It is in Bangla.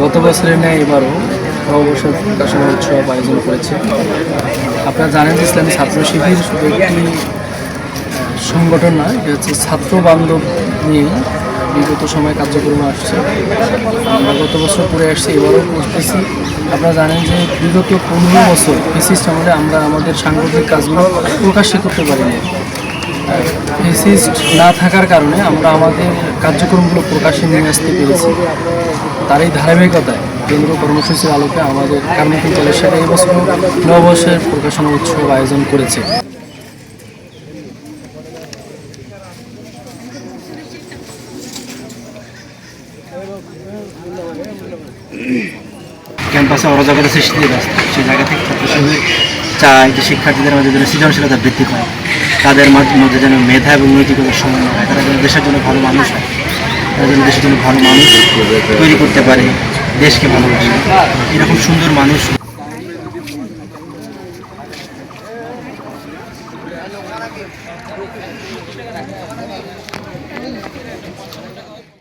গত বছরের ন্যায় এবারও নববর্ষের প্রকাশনা উৎসব আয়োজন করেছে। আপনারা জানেন যে ইসলামী ছাত্র শিবির শুধু একটি সংগঠন নয়, এটা হচ্ছে ছাত্র বান্ধব নিয়েই বিগত সময় কার্যক্রম আসছে। আমরা গত বছর করে আসছি, এবারও করতেছি। আপনারা জানেন যে বিগত 15 বছর ফেসিস্ট আমলে আমরা আমাদের সাংগঠনিক কাজগুলো প্রকাশ্যে করতে পারিনি। ফেসিস্ট না থাকার কারণে আমরা আমাদের কার্যক্রমগুলো প্রকাশ্যে নিয়ে আসতে পেরেছি। তার এই ধারাবাহিকতায় কেন্দ্র কর্মসূচির আলোকে আমাদের কার্মিক দলের সাথে এবছর নববর্ষের প্রকাশনা উৎসব আয়োজন করেছে। ক্যাম্পাসে অরাজকতা সৃষ্টিতে ব্যস্ত, সেই জায়গা থেকে ছাত্র শিবির চায় যে শিক্ষার্থীদের মধ্যে যেন সৃজনশীলতা বৃদ্ধি পায়, তাদের মধ্যে যেন মেধা এবং নৈতিকতার সমন্বয় হয়, তারা যেন দেশের জন্য ভালো মানুষ হয়, তারা যেন দেশের জন্য ভালো মানুষ তৈরি করতে পারে, দেশকে ভালোবাসে। এরকম সুন্দর মানুষ